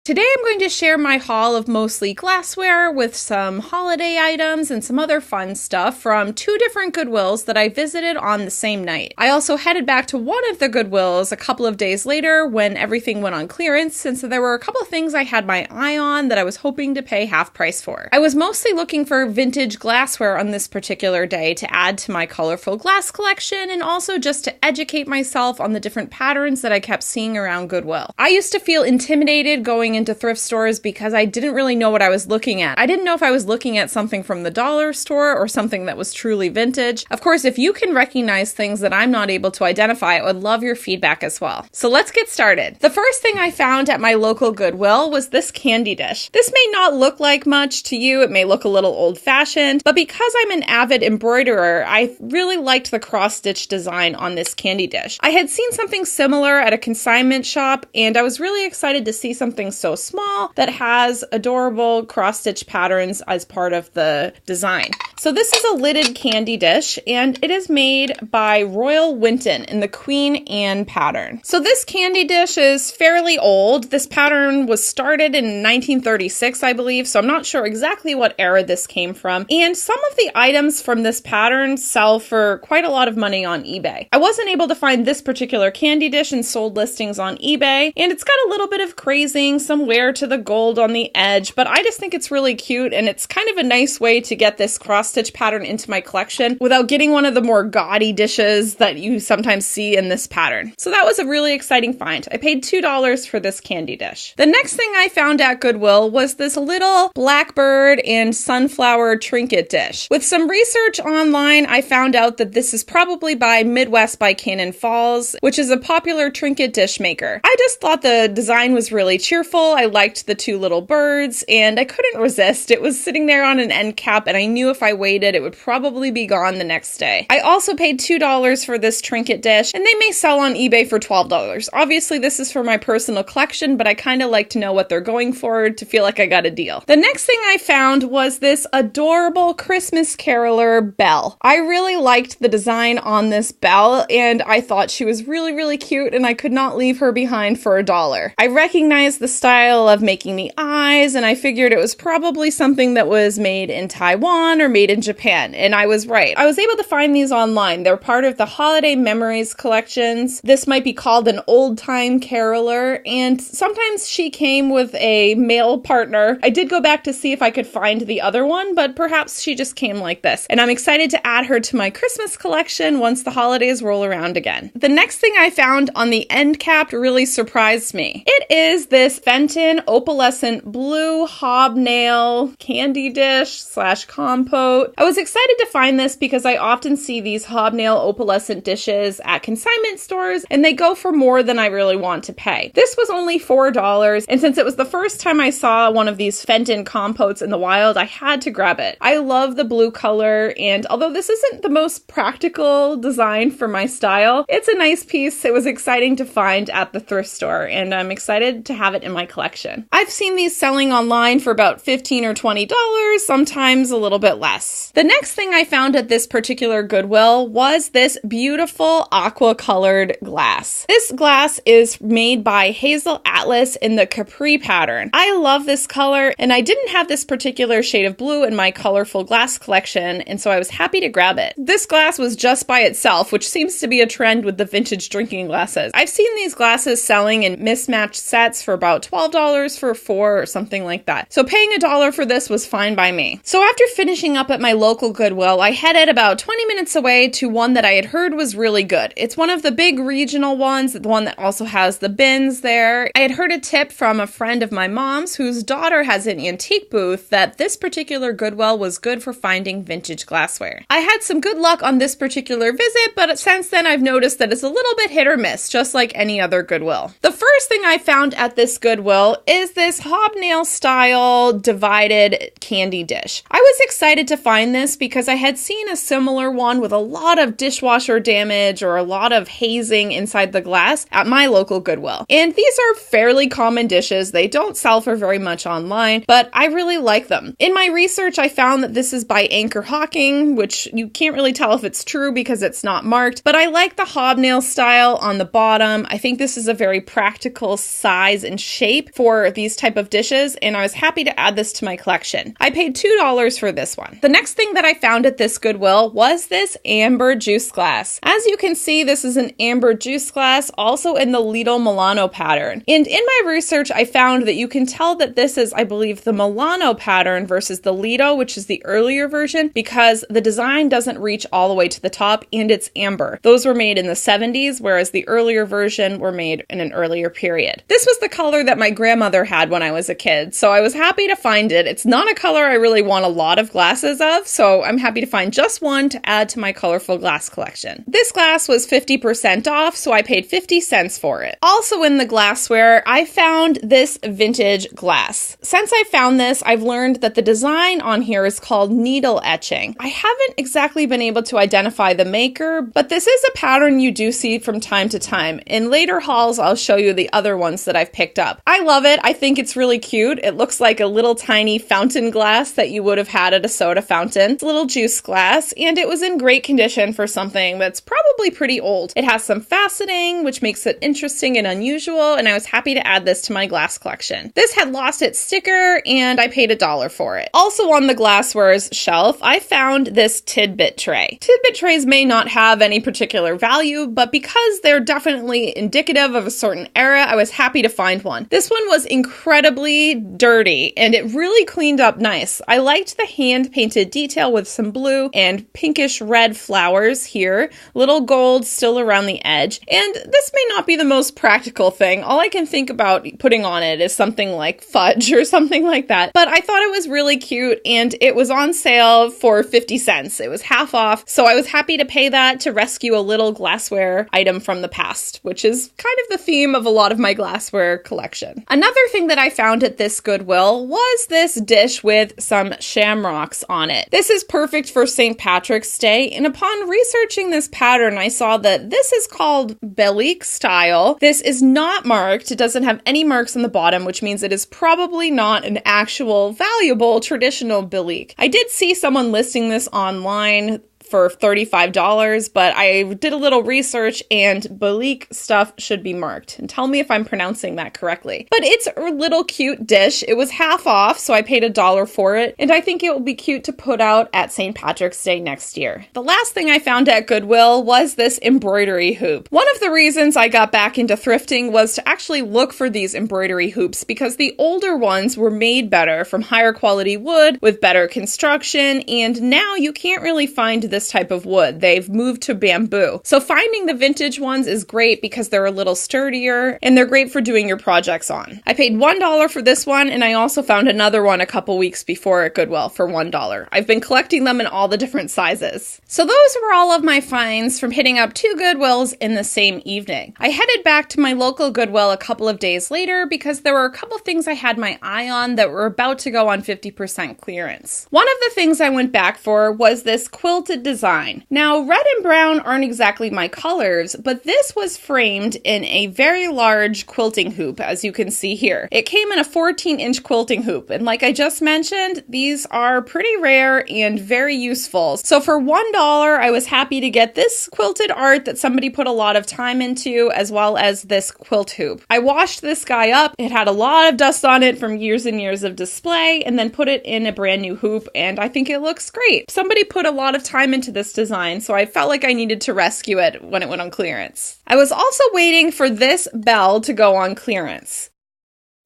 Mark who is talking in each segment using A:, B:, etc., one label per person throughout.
A: Today I'm going to share my haul of mostly glassware with some holiday items and some other fun stuff from two different Goodwills that I visited on the same night. I also headed back to one of the Goodwills a couple of days later when everything went on clearance, since there were a couple of things I had my eye on that I was hoping to pay half price for. I was mostly looking for vintage glassware on this particular day to add to my colorful glass collection and also just to educate myself on the different patterns that I kept seeing around Goodwill. I used to feel intimidated going into thrift stores because I didn't really know what I was looking at. I didn't know if I was looking at something from the dollar store or something that was truly vintage. Of course, if you can recognize things that I'm not able to identify, I would love your feedback as well. So let's get started. The first thing I found at my local Goodwill was this candy dish. This may not look like much to you, it may look a little old-fashioned, but because I'm an avid embroiderer, I really liked the cross-stitch design on this candy dish. I had seen something similar at a consignment shop, and I was really excited to see something so small that has adorable cross-stitch patterns as part of the design. So this is a lidded candy dish, and it is made by Royal Winton in the Queen Anne pattern. So this candy dish is fairly old. This pattern was started in 1936, I believe, so I'm not sure exactly what era this came from. And some of the items from this pattern sell for quite a lot of money on eBay. I wasn't able to find this particular candy dish in sold listings on eBay, and it's got a little bit of crazing, some wear to the gold on the edge, but I just think it's really cute, and it's kind of a nice way to get this cross-stitch pattern into my collection without getting one of the more gaudy dishes that you sometimes see in this pattern. So that was a really exciting find. I paid $2 for this candy dish. The next thing I found at Goodwill was this little blackbird and sunflower trinket dish. With some research online, I found out that this is probably by Midwest by Cannon Falls, which is a popular trinket dish maker. I just thought the design was really cheerful. I liked the two little birds, and I couldn't resist. It was sitting there on an end cap, and I knew if I waited, it would probably be gone the next day. I also paid $2 for this trinket dish, and they may sell on eBay for $12. Obviously, this is for my personal collection, but I kind of like to know what they're going for to feel like I got a deal. The next thing I found was this adorable Christmas caroler bell. I really liked the design on this bell, and I thought she was really, really cute, and I could not leave her behind for $1. I recognized the style of making the eyes, and I figured it was probably something that was made in Taiwan or made in Japan, and I was right. I was able to find these online. They're part of the Holiday Memories collections. This might be called an old-time caroler, and sometimes she came with a male partner. I did go back to see if I could find the other one, but perhaps she just came like this, and I'm excited to add her to my Christmas collection once the holidays roll around again. The next thing I found on the end cap really surprised me. It is this Fenton Opalescent blue hobnail candy dish / compote. I was excited to find this because I often see these hobnail opalescent dishes at consignment stores, and they go for more than I really want to pay. This was only $4, and since it was the first time I saw one of these Fenton compotes in the wild, I had to grab it. I love the blue color, and although this isn't the most practical design for my style, it's a nice piece. It was exciting to find at the thrift store, and I'm excited to have it in my collection. I've seen these selling online for about $15 or $20, sometimes a little bit less. The next thing I found at this particular Goodwill was this beautiful aqua colored glass. This glass is made by Hazel Atlas in the Capri pattern. I love this color, and I didn't have this particular shade of blue in my colorful glass collection, and so I was happy to grab it. This glass was just by itself, which seems to be a trend with the vintage drinking glasses. I've seen these glasses selling in mismatched sets for about $12 for 4 or something like that. So paying $1 for this was fine by me. So after finishing up at my local Goodwill, I headed about 20 minutes away to one that I had heard was really good. It's one of the big regional ones, the one that also has the bins there. I had heard a tip from a friend of my mom's whose daughter has an antique booth that this particular Goodwill was good for finding vintage glassware. I had some good luck on this particular visit, but since then I've noticed that it's a little bit hit or miss, just like any other Goodwill. The first thing I found at this Goodwill is this hobnail-style divided candy dish. I was excited to find this because I had seen a similar one with a lot of dishwasher damage or a lot of hazing inside the glass at my local Goodwill. And these are fairly common dishes. They don't sell for very much online, but I really like them. In my research, I found that this is by Anchor Hocking, which you can't really tell if it's true because it's not marked, but I like the hobnail style on the bottom. I think this is a very practical size and shape for these type of dishes, and I was happy to add this to my collection. I paid $2 for this one. The next thing that I found at this Goodwill was this amber juice glass. As you can see, this is an amber juice glass, also in the Lidl Milano pattern. And in my research, I found that you can tell that this is, I believe, the Milano pattern versus the Lido, which is the earlier version, because the design doesn't reach all the way to the top and it's amber. Those were made in the 70s, whereas the earlier version were made in an earlier period. This was the color that my grandmother had when I was a kid, so I was happy to find it. It's not a color I really want a lot of glasses of, so I'm happy to find just one to add to my colorful glass collection. This glass was 50% off, so I paid 50 cents for it. Also in the glassware, I found this vintage glass. Since I found this, I've learned that the design on here is called needle etching. I haven't exactly been able to identify the maker, but this is a pattern you do see from time to time. In later hauls, I'll show you the other ones that I've picked up. I love it. I think it's really cute. It looks like a little tiny fountain glass that you would have had at a soda fountain. It's a little juice glass, and it was in great condition for something that's probably pretty old. It has some faceting, which makes it interesting and unusual, and I was happy to add this to my glass collection. This had lost its sticker, and I paid $1 for it. Also on the glasswares shelf, I found this tidbit tray. Tidbit trays may not have any particular value, but because they're definitely indicative of a certain era, I was happy to find one. This one was incredibly dirty, and it really cleaned up nice. I liked the hand-painted detail with some blue and pinkish red flowers here, little gold still around the edge, and this may not be the most practical thing. All I can think about putting on it is something like fudge or something like that, but I thought it was really cute, and it was on sale for 50 cents. It was half off, so I was happy to pay that to rescue a little glassware item from the past, which is kind of the theme of a lot of my glassware collection. Another thing that I found at this Goodwill was this dish with some shamrocks on it. This is perfect for St. Patrick's Day, and upon researching this pattern, I saw that this is called Bellique style. This is not marked. It doesn't have any marks on the bottom, which means it is probably not an actual valuable traditional Bellique. I did see someone listing this online for $35, but I did a little research and Bellique stuff should be marked. And tell me if I'm pronouncing that correctly. But it's a little cute dish. It was half off, so I paid $1 for it, and I think it will be cute to put out at St. Patrick's Day next year. The last thing I found at Goodwill was this embroidery hoop. One of the reasons I got back into thrifting was to actually look for these embroidery hoops because the older ones were made better from higher quality wood with better construction, and now you can't really find this type of wood. They've moved to bamboo. So finding the vintage ones is great because they're a little sturdier and they're great for doing your projects on. I paid $1 for this one, and I also found another one a couple weeks before at Goodwill for $1. I've been collecting them in all the different sizes. So those were all of my finds from hitting up 2 Goodwills in the same evening. I headed back to my local Goodwill a couple of days later because there were a couple things I had my eye on that were about to go on 50% clearance. One of the things I went back for was this quilted design. Now, red and brown aren't exactly my colors, but this was framed in a very large quilting hoop, as you can see here. It came in a 14-inch quilting hoop, and like I just mentioned, these are pretty rare and very useful. So for $1, I was happy to get this quilted art that somebody put a lot of time into, as well as this quilt hoop. I washed this guy up. It had a lot of dust on it from years and years of display, and then put it in a brand new hoop, and I think it looks great. Somebody put a lot of time into this design, so I felt like I needed to rescue it when it went on clearance. I was also waiting for this bell to go on clearance.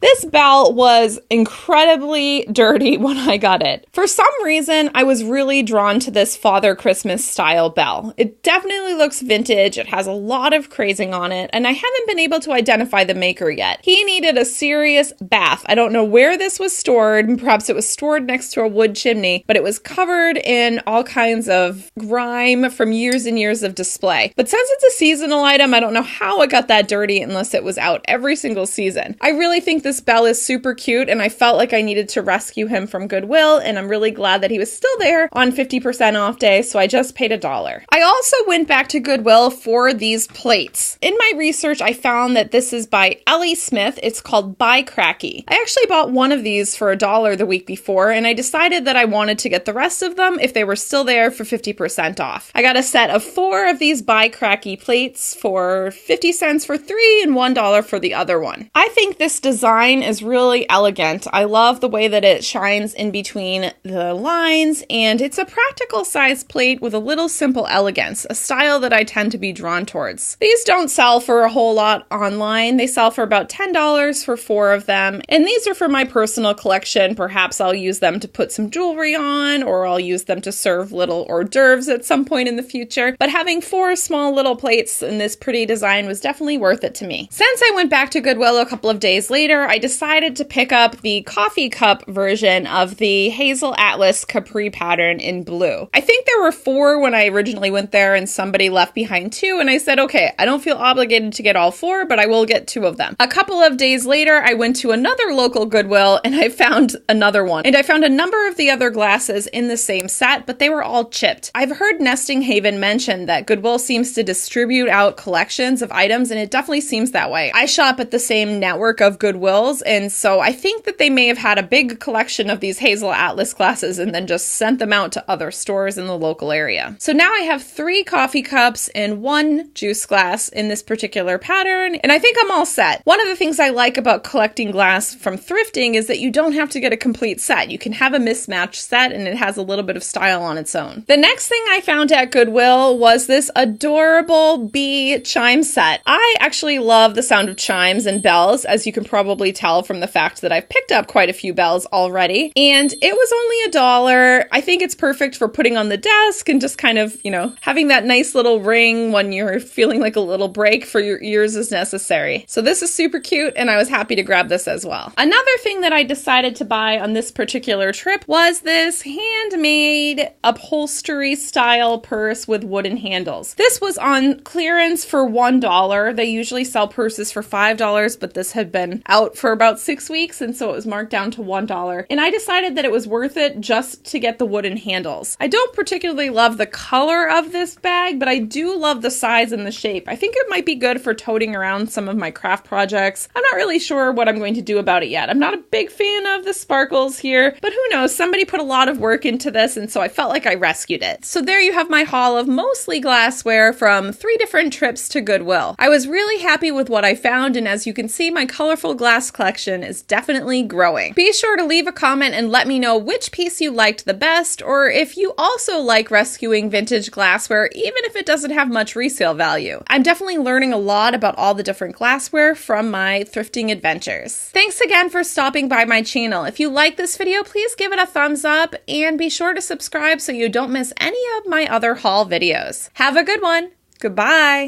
A: This bell was incredibly dirty when I got it. For some reason, I was really drawn to this Father Christmas style bell. It definitely looks vintage, it has a lot of crazing on it, and I haven't been able to identify the maker yet. He needed a serious bath. I don't know where this was stored, perhaps it was stored next to a wood chimney, but it was covered in all kinds of grime from years and years of display. But since it's a seasonal item, I don't know how it got that dirty unless it was out every single season. I really think this this bell is super cute and I felt like I needed to rescue him from Goodwill, and I'm really glad that he was still there on 50% off day, so I just paid $1. I also went back to Goodwill for these plates. In my research, I found that this is by Ellie Smith. It's called By Cracky. I actually bought one of these for $1 the week before, and I decided that I wanted to get the rest of them if they were still there for 50% off. I got a set of 4 of these By Cracky plates for 50 cents for 3 and $1 for the other one. I think this design is really elegant. I love the way that it shines in between the lines, and it's a practical size plate with a little simple elegance, a style that I tend to be drawn towards. These don't sell for a whole lot online. They sell for about $10 for 4 of them, and these are for my personal collection. Perhaps I'll use them to put some jewelry on, or I'll use them to serve little hors d'oeuvres at some point in the future, but having 4 small little plates in this pretty design was definitely worth it to me. Since I went back to Goodwill a couple of days later, I decided to pick up the coffee cup version of the Hazel Atlas Capri pattern in blue. I think there were 4 when I originally went there, and somebody left behind 2, and I said, okay, I don't feel obligated to get all 4, but I will get 2 of them. A couple of days later, I went to another local Goodwill, and I found another one. And I found a number of the other glasses in the same set, but they were all chipped. I've heard Nesting Haven mention that Goodwill seems to distribute out collections of items, and it definitely seems that way. I shop at the same network of Goodwills, and so I think that they may have had a big collection of these Hazel Atlas glasses and then just sent them out to other stores in the local area. So now I have 3 coffee cups and 1 juice glass in this particular pattern, and I think I'm all set. One of the things I like about collecting glass from thrifting is that you don't have to get a complete set. You can have a mismatched set, and it has a little bit of style on its own. The next thing I found at Goodwill was this adorable bee chime set. I actually love the sound of chimes and bells, as you can probably tell from the fact that I've picked up quite a few bells already, and it was only $1. I think it's perfect for putting on the desk and just kind of, having that nice little ring when you're feeling like a little break for your ears is necessary. So this is super cute, and I was happy to grab this as well. Another thing that I decided to buy on this particular trip was this handmade upholstery style purse with wooden handles. This was on clearance for $1. They usually sell purses for $5, but this had been out for about 6 weeks, and so it was marked down to $1. And I decided that it was worth it just to get the wooden handles. I don't particularly love the color of this bag, but I do love the size and the shape. I think it might be good for toting around some of my craft projects. I'm not really sure what I'm going to do about it yet. I'm not a big fan of the sparkles here, but who knows? Somebody put a lot of work into this, and so I felt like I rescued it. So there you have my haul of mostly glassware from 3 different trips to Goodwill. I was really happy with what I found, and as you can see, my colorful glass collection is definitely growing. Be sure to leave a comment and let me know which piece you liked the best, or if you also like rescuing vintage glassware, even if it doesn't have much resale value. I'm definitely learning a lot about all the different glassware from my thrifting adventures. Thanks again for stopping by my channel. If you like this video, please give it a thumbs up, and be sure to subscribe so you don't miss any of my other haul videos. Have a good one. Goodbye.